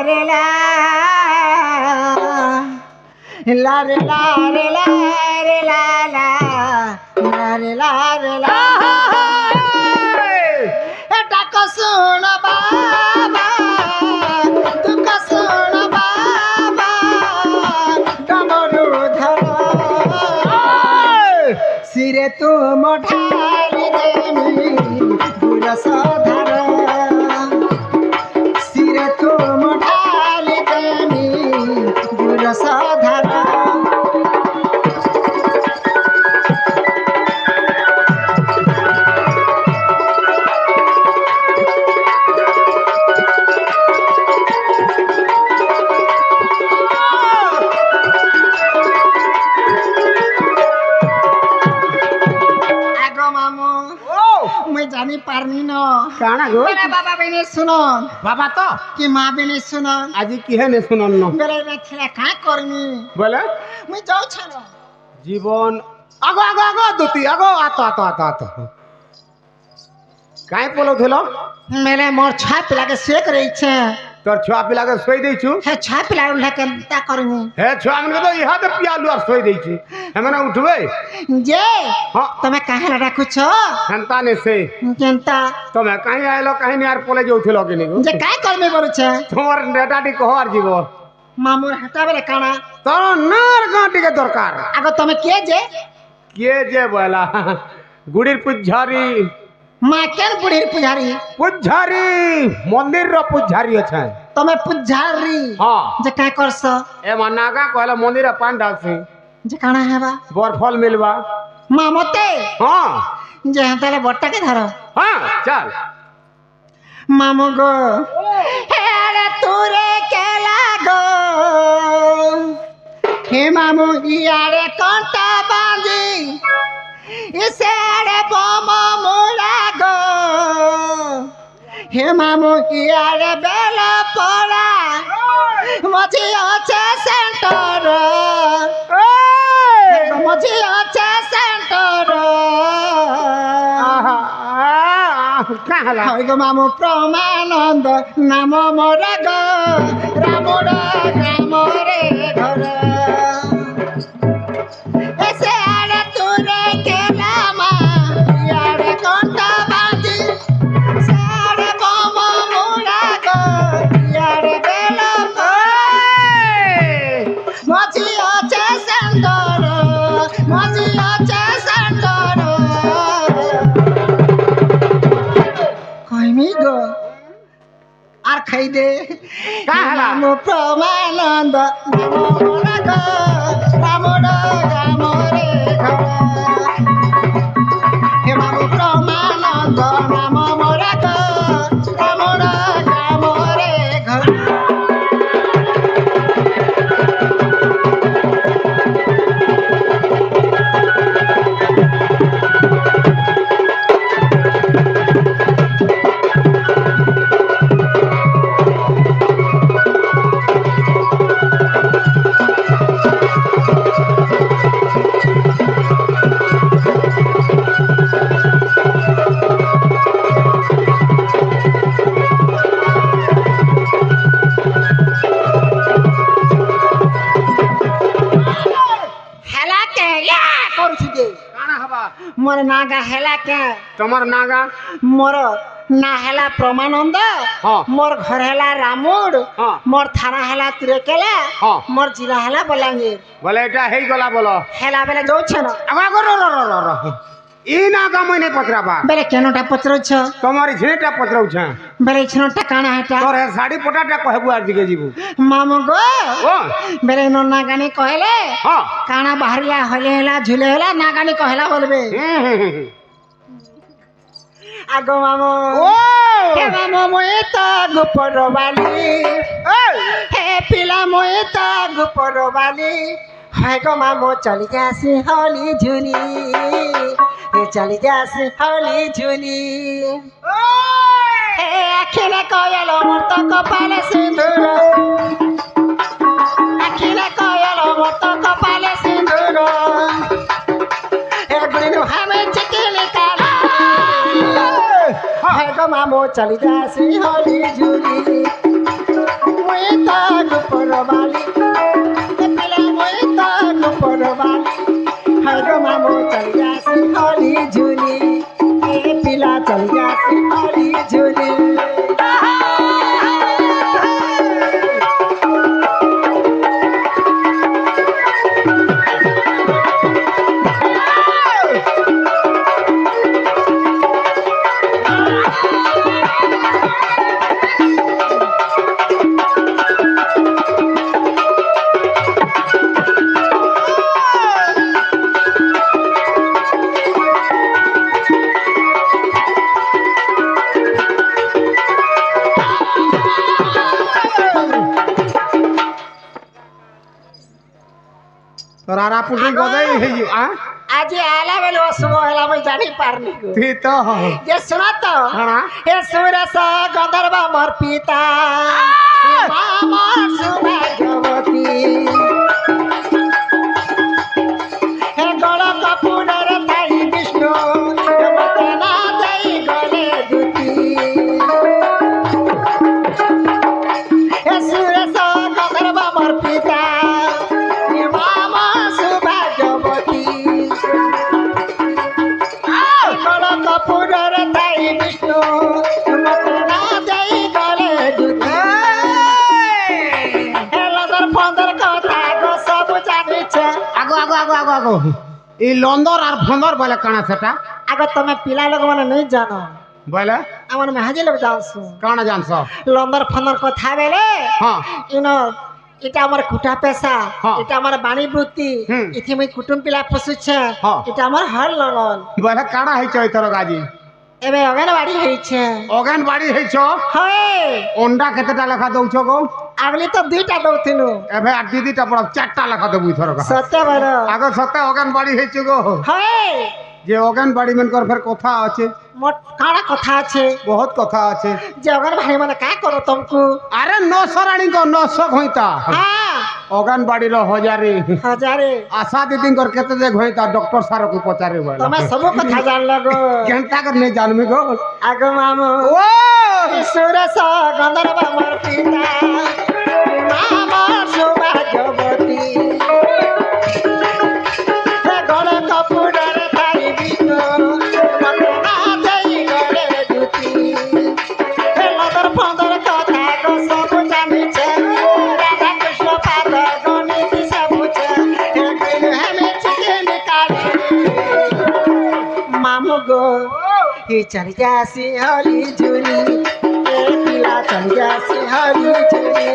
রে লা লা রে লা রে লা রে লা লা রে লা রে লা এটা কসুন বাবা দুঃখ শুন বাবা ডমরু ধর সিরে তুম ঢালি দেমি গুরস ধর সিরে তুম ঢালি দেমি গুরস ধর জানি পারনি ন কানা গো বেলে বাবা বেনে শুনন বাবা তো কি মা বেনে শুনন আজি কি হে নে শুনন ন বেলে রে ছেলে কা করনি বলে মুই যাউছ ন জীবন আগো আগো আগো দুতি আগো আতো আতো আতো আতো কাই পলো ধেলো মেলে মোর ছা পিলাকে সে করে ইচ্ছে তোর ছুয়া পিলাকে শোই দেইছু হে ছা পিলা উল্লা কেনতা করনি হে ছুয়া মানে তো ইহাতে পিয়ালু আর শোই দেইছি হেমনে উঠবে যে হ্যাঁ তুমি কাহেলা ডাকুছ হেনতা নে সে কেনতা তুমি কাহি আইলো কাহিনী আর পলে যাউছিল কি নি যে কাই করবে বলছে তোমার নেটাটি কহ আর জীব মামুর হাটা বেলে কানা তোর নার গাঁটিকে দরকার আগো তুমি কে যে বলা গুড়ির পুজারি মা কেন বুড়ির পুজারি পুজারি মন্দির র পুজারি আছে তুমি পুজারি হ্যাঁ যে কাই করছ এ মনাগা কহলা মন্দির পান ডালছি যে কানা হেবা বরফল মিলবা মা মতে হ্যাঁ যে তাহলে বটটাকে ধরো হ্যাঁ চল মামু গো হেরে তুরে কেলা গো হে মামু ইয়ারে কন্টা বাঁধি ইসেরে বম মুড়া গো হে মামু ইয়ারে বেলা পড়া মজি আছে সেন্টার মজি আছে সেন্টার কাহলা হয় গো মামু প্রমানন্দ নাম মোর গো রামুর গ্রাম রে ঘর এসে আরে তুরে কেলামা ইয়ারে কন্টা বাঁধি সারে বম মুড়া গো ইয়ারে বেলা মজি আছে সেন্টার মজি আছে সেন্টার কইমি গো আর খাই দে কাহলা নাম প্রমানন্দ রামর গ্রাম রে ঘর হে নাম প্রমানন্দ নাম মোর রামর গ্রাম রে ঘর হেলা কে করছি যে কানা হবা মোর নাগা হেলা কে তোমার নাগা মোর না হেলা প্রমানন্দ হ্যাঁ। মোর ঘর হেলা রামুর হ্যাঁ। মোর থানা হেলা তুরেকেলা হ্যাঁ। মোর জিলা হেলা বলাঙ্গীর বলে এটা হেই গলা বলো হেলা বেলে যাচ্ছে না আগা করো ই নাগা মনে পত্রাবা বেলে কেনটা পত্রছ তোমার ঝিটা পত্রউছ বেলে ইছনটা কানা হেটা তোর হে শাড়ি পটাটা কহবু আর দিকে ଯିବୁ মামু গো ও বেলে নন্না গানি কহেলে হ্যাঁ কানা বাহারিলা হলে হেলা ঝুলে হেলা না গানি কহেলা বলবে আগো মামু ও হে মামু মই তো গুপর বালি হে পিলা মই তো গুপর বালি হায় গো মামু চলি যাসি হলি ঝুলি হে চলি যাসি হলি ঝুলি হে আখিলে কয়ল মোর তো কপালে সিঁদুর আখিলে কয়ল মোর তো কপালে সিঁদুর হে গুড়িনু হামে চিকিলি কালা হায় গো মামু চলি যাসি হলি ঝুলি मुई ताग परवाली पिला मुई ताग परवाली हाय गो मामो चल जासी हली झुली ए पिला चल जासी हली झुली रारा पुटी गदई है आ आज आला बेलो सुबह हला मैं जानी पारनी को ती तो ये सुना तो हाँ हे सुरस गंधर्व मोर पिता हे मामा सुभागवती हे गण कपूर थाई विष्णु हे मतना दई गले दुती हे सुरस गंधर्व मोर पिता हे मामा सुभागवती गण कपूर थाई विष्णु मतना दई गले दुती हे लदर पंदर कथा गो सब जानी छे आगो आगो आगो आगो आगो ई लंदर और फंदर बोले काना सेटा आगे तुम्हें पिला लोग मैंने नहीं जानो बोले আমার মেহাজি লোক জানছো काना जानस লম্বার ফন্দর কথা বেলে हाँ ইনো এটা আমার কুটা পেশা হ্যাঁ। এটা আমার বাণী বৃত্তি হুম। ইথি মই কুটুম পিলা পশুছে হ্যাঁ। এটা আমার হল লগন बोले काना है चो इतर गाजी এবে অঙ্গনবাড়ি হয়েছে অগান বাড়ি है चो হয় अंडा केतेटा लेखा दउछ गो আগলি তো দুইটা দৌতিনু एबे आ दीदीटा पड़ चारटा लेखा देबु इतर गा সত্য বড় आगो सते अगान बाड़ी है चो गो হয় जे अगान बाड़ी मनकर फेर कथा আছে মোট কাড়া কথা আছে बहुत कथा আছে যে অঙ্গনবাড়ি মানে কা করো তুমকু अरे 900 रानी को 900 घोइता হ্যাঁ अगान बाड़ी रो हजारे হাজারে आशा दीदी कर केते दे घोइता डॉक्टर सार को पचारे बोला তুমি সব কথা জানলো গো घंटा कर नहीं जानबी गो আগো মামু ओ সুরস গন্ধর্ব মোর পিতা মামা সৌভাগ্যবতী হে গণ কপুরের থাই বিষ্ণু মতনা দেই গলে দুতি হে লদর ফন্দর কথা গো সব জানিছে রাধা কৃষ্ণ পাদ গণিত সবুছে হে কইল হেমে চিকেন কারি মামু গো হে চল যাসি হলি ঝুলি এ পিলা চল যাসি হলি ঝুলি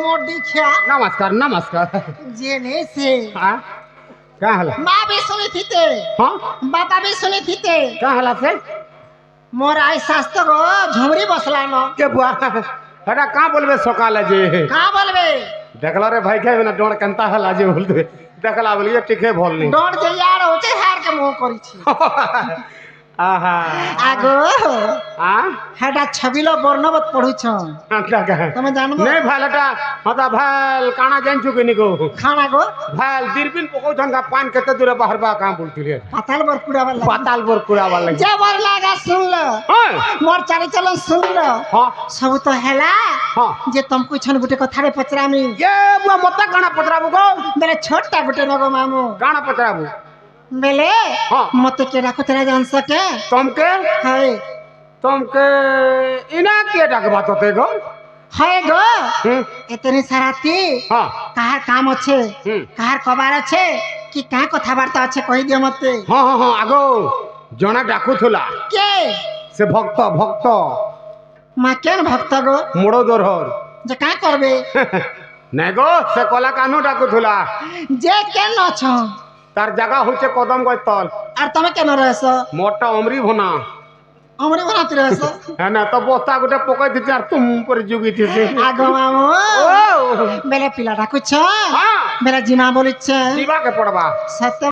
मोर दीक्षा नमस्कार नमस्कार जेने से हाँ क्या हला माँ भी सुनी थी ते हाँ बाबा भी सुनी थी ते क्या हला से मोर आई शास्त्र गो झुमरी बसला न के बुआ हटा कहाँ बोलबे सकाले जे कहाँ बोलबे देखला रे भाई के ना डोण कंता हला जे बोलते देखला बोलिए टिके बोलनी डोंट जे यार होचे हार के मुंह करी छी आहा आगो हाँ हेडा छबिलो वर्णवत पढु छ क्या कहे तमे जानबो नहीं भालटा हता भाल काना जान चुके निको खाना गो भाल दिरबिन पको धंगा पान केते दूर बाहर बा काम बोलती पाताल बर कुड़ा वाला पाताल बर कुड़ा वाला जे बर लागा सुन ल हां मोर चारी चलन सुन ल हां सब तो हेला हां जे तुमको छन गुटे कथारे पचरामी ये बुआ मत काना पचराबू गो मेरे छोटा गुटे नगो मामू काना पचराबू मेले हाँ। मते केरा को तेरा जान सके तुमके हाय तुमके इना के डाक बात होते गो हाय गो एतनी साराती हाँ काहार काम अच्छे काहार कबार अच्छे कि का कथाबार्ता अच्छे कहि दियो मते हाँ हाँ हाँ आगो जना डाकू थुला के से भक्त भक्त मा केन भक्त गो मोड़ो दोरहर जे का करबे नहीं गो से कला कानू डाकू थुला जे केन न छ তার জায়গা হচ্ছে কদম গয় তল আর তুমি কেন রয়েছ মোরটা অমরি ভোনা অমরে বানাতে রয়েছ হ্যাঁ না তো বস্তা গোটে পকাই দিচ্ছে আর তুম করে জুগিতেছে আগো মামু ও বেলে পিলাটা কুছ হ্যাঁ বেলে জিমা বলিচ্ছে দিবাকে পড়বা সত্য